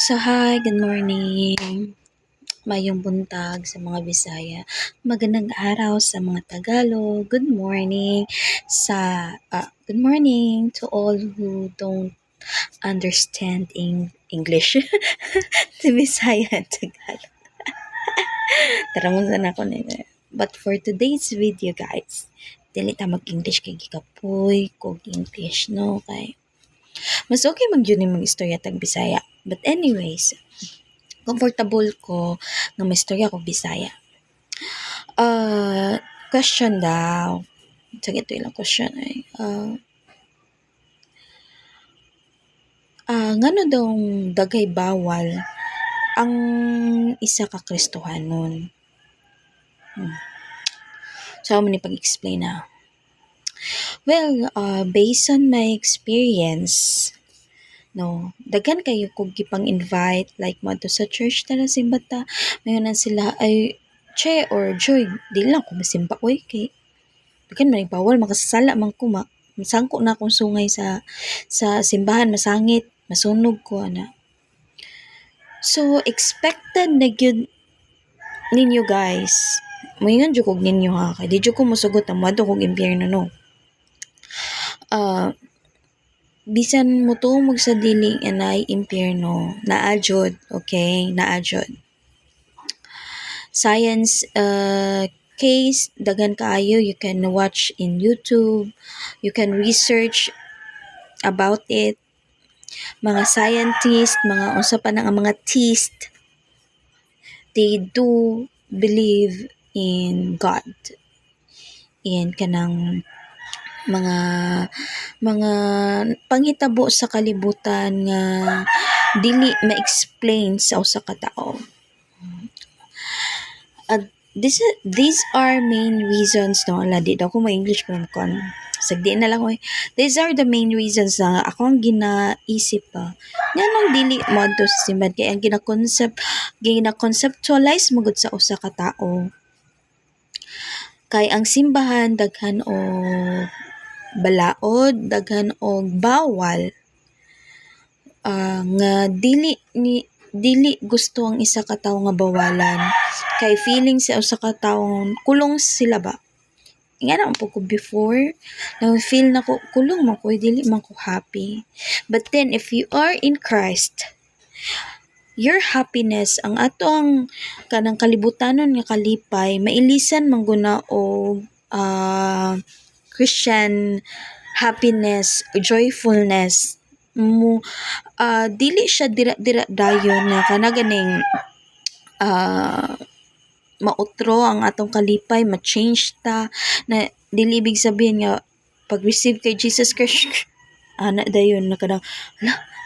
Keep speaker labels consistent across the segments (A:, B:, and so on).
A: So, hi, good morning. Mayong buntag sa mga Bisaya. Magandang araw sa mga Tagalog. Good morning to all who don't understand English. To Bisaya at Tagalog. Taramusan ako nila. But for today's video, guys, dili ta mag-English kay gikapoy kog English, no? Kay mas okay mag-yun yung istorya tag Bisaya. But anyways, comfortable ko nga may istorya ko Bisaya. Question daw. Sige, ito ilang question ay. Ngano daw daghay bawal ang isa ka Kristohanon? So, ako man pag-explain na. Well, based on my experience, no, daghan kayo kog gipang-invite like mo to sa church tara simba ta. Mayon sila ay che or joy, dili lang ko masimba oy kay daghan man bawal makasala man ko masangko na akong sungay sa simbahan masangit, masunog ko ana. So expected na gyud ninyo guys. Moingon jud kog ninyo ha kay di jud ko mosugot ang madto kog impyerno no. Bisan motuong sa dili anay impyerno naajod, okay, naajod. Science case daghan kaayo, you can watch in YouTube, you can research about it. Mga scientist, mga unsa pa nang mga theist, they do believe in God, in kanang mga panghitabo sa kalibutan nga dili ma-explain sa usa ka tawo. These are main reasons no di daw ko ma-English pero kon sagdi na lang oy. These are the main reasons na akong ginaisip pa nganong dili mo adto sa simbahan kay ang gina-conceptualize mo gud sa usa ka tawo kay ang simbahan daghan og balaod, daghan og bawal nga dili gusto ang isa ka tawo nga bawalan kay feeling sa usa ka tawo kulong sila ba nga na po ko before na feel na ko kulong man ko dili man ko happy, but then if you are in Christ, your happiness ang atong kanang kalibutanon nga kalipay mailisan man guna og Christian happiness, joyfulness mo dili siya dira dayon na kana ganing mautro ang atong kalipay, ma-change ta na dili ibig sabihin nga pag-receive kay Jesus Christ ana dayon na kadang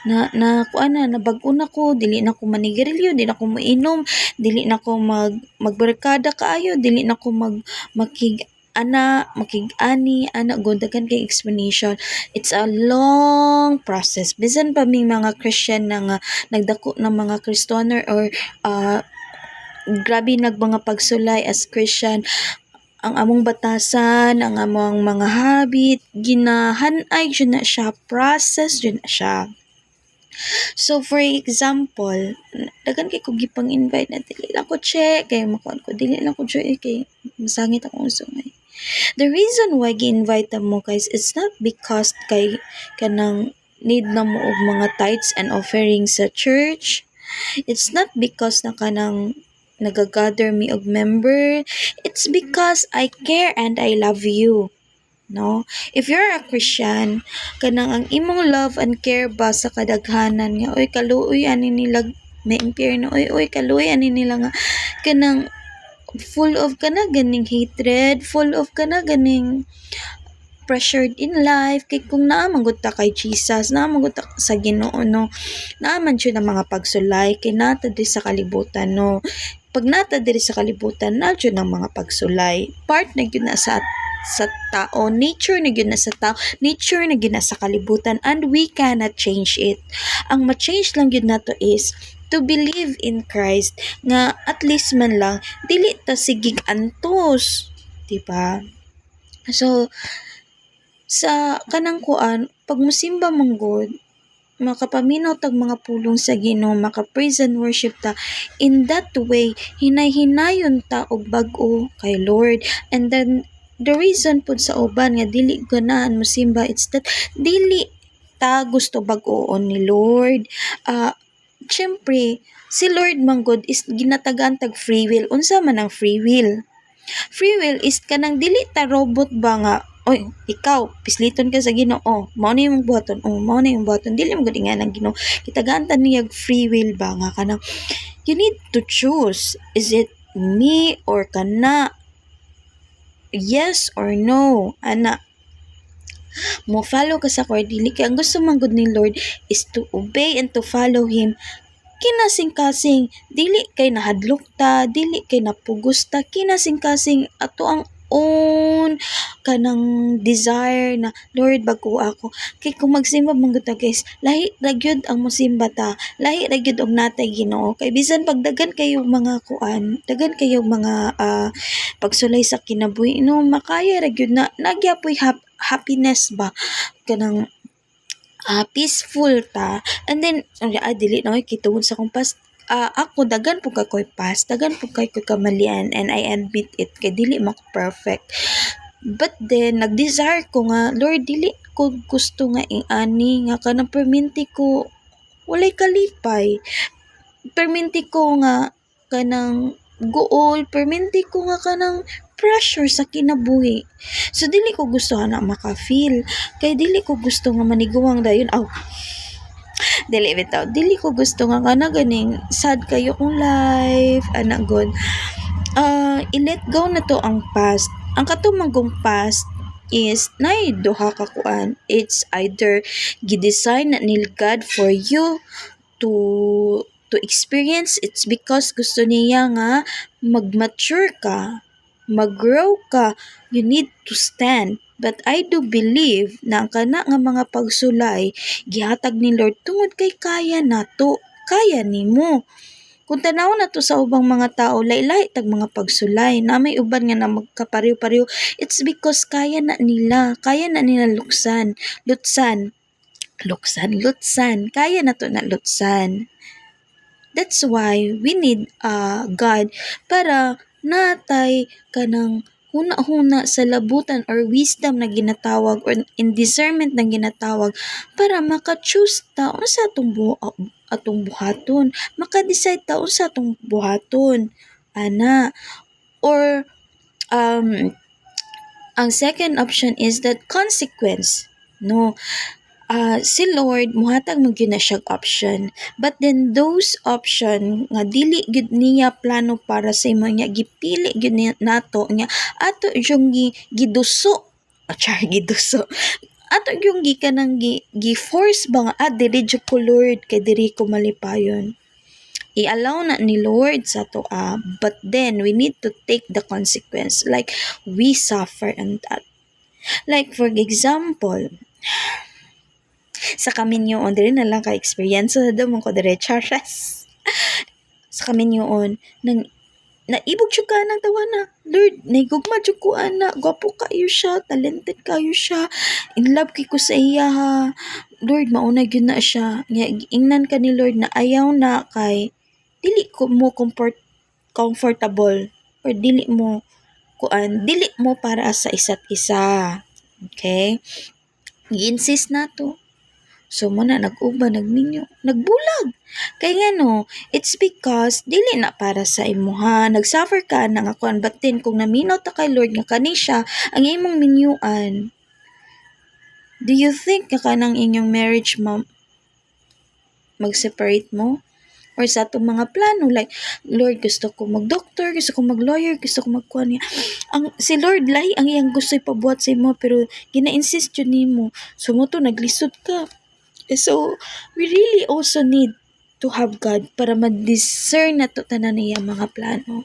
A: na kuana na bag-o na ko, dili na ko manigarilyo, dili na ko mainom, dili na ko magbarkada kaayo, dili na ko makig-ani ana dagan kay explanation. It's a long process bisan pa may mga Christian na nga nagdako ng mga Kristoner or grabe mga pagsulay as Christian, ang among batasan, ang among mga habit ginahanay jud na siya, process jud na siya. So for example, daghan kay ko gipang-invite na dili lang ko check kay makuan ko, dili lang ko joy kay masangit akong sungay. The reason why gi-invite mo guys, it's not because kay kanang need na mo og mga tithes and offerings sa church. It's not because na kanang nagagather me og member. It's because I care and I love you. No? If you're a Christian, kanang ang imong love and care ba sa kadaghanan nga oy kaluoy ani nila may impyerno, oy kaluoy ani nila nga kanang full of kana ganing hatred, full of kana ganing pressured in life kay kung naaman gud ta kay Jesus, naaman gud ta sa Ginoo no, naaman siya ng mga pagsulay kay nata di sa kalibutan no. Pag nata diri sa kalibutan na jud ng mga pagsulay, part na gyud na sa tao, nature na gyud na sa tao, nature na gyud na sa kalibutan, and we cannot change it. Ang ma-change lang gyud nato is to believe in Christ nga at least man lang dili ta sigig antos, diba? So sa kanang kuan pag mosimba man gud makapaminaw tag mga pulong sa Ginoo, maka-praise and worship ta. In that way, hinay-hinayon ta og bag-o kay Lord. And then the reason pud sa uban nga dili ganahan mo simba, it's that dili ta gusto bag-oon ni Lord. Syempre, si Lord manggod is ginatagaan tag free will. Unsa man ang free will? Free will is kanang dili ta robot ba nga, oy, ikaw, pisliton ka sa Ginoo. Mao na yung buhaton. Mao na yung buhaton. Dili mo gud nga ng Ginoo. Kitagaan ta niya free will ba nga kanang you need to choose. Is it me or kana? Yes or no? Ana, mo follow ka sa or dili kay ang gusto man gud ni Lord is to obey and to follow him kinasing-kasing. Dili kay nahadlok ta, dili kay napugos ta, kinasing-kasing ato ang own kanang desire na Lord bago ako. Kay kung magsimba man gud ta guys, lahi ra gyud ang mosimba ta, lahi ra gyud og natay Ginoo. Kay bisan pagdagan kayo mga kuan, dagan kayo mga pagsulay sa kinabuhi no, makaya ra gyud na nagyapoy happiness ba kanang peaceful ta. And then dili na kitungod sa kong past, ako dagan po ko'y past, dagan po ko'y kamalian, and I admit it kay dili mako perfect. But then nag-desire ko nga Lord dili ko gusto nga ani nga kanang perminti ko walay kalipay, perminti ko nga kanang goal, perminti ko nga kanang pressure sa kinabuhi. So dili ko gusto na maka-feel, kay dili ko gusto nga maniguwang dayon. Dili bitaw, dili ko gusto nga kana ganing sad kayo kong life ana god. I-let go na to ang past. Ang katumangong past is nay duha ka kuan. It's either gidesign na ni God for you to experience. It's because gusto niya nga mag-mature ka, mag-grow ka. You need to stand. But I do believe na ang kana nga mga pagsulay gihatag ni Lord tungod kay kaya nato, kaya nimo. Kung tanaw na to sa ubang mga tao, laylay tag mga pagsulay na may uban nga na magkapariw-pariw, it's because kaya na nila lutsan, kaya na to na lutsan. That's why we need God para natay kanang huna-huna sa labutan or wisdom na ginatawag or in discernment na ginatawag para maka-choose ta unsa atong buhaton, maka-decide ta unsa atong buhaton ana. Or ang second option is that consequence, no. Si Lord muhatag mo gyud na siyang option, but then those option nga dili gid niya plano para sa imo nya gipili gid nato nya ato yung giduso giduso ato yung kanang gi-force ba nga diri jud ko Lord kay diri ko malipayon. I-allow na ni Lord sa to but then we need to take the consequence, like we suffer and that. Like for example, sa kaminyoon diri na lang ka experience sa mo ko dire charas. Sa kaminyoon nang naibog siya ka ng tawa na Lord, naigugma jud ko ana, gwapo kayo siya, talented kayo siya, in love kay ko sa iya ha. Lord, mauna gyud na siya. Ingnan ka ni Lord na ayaw na kay dili ko mo comfortable or dili mo para sa isa't isa. Okay? I-insist na to. So muna nag-uba, nagminyo, nagbulag. Kay ngano, it's because dili na para sa imuha, nagsuffer ka na nga kuan, but then kung naminaw ta kay Lord nga kani siya ang imong minyuan, do you think nga kanang inyong marriage mag-separate mo? Or sa atong mga plano, like, Lord, gusto ko mag-doctor, gusto ko mag-lawyer, gusto ko mag-kuan niya. Si Lord, lahi ang iyang gusto ipabuhat sa imo, pero gina-insist yun nimo. So mo to, naglisod ka. So, we really also need to have God para ma-discern na to tanan niya mga plano.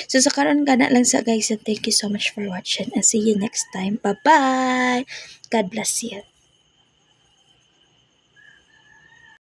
A: So, sa karon ka na lang sa guys, and thank you so much for watching and see you next time. Bye-bye! God bless you.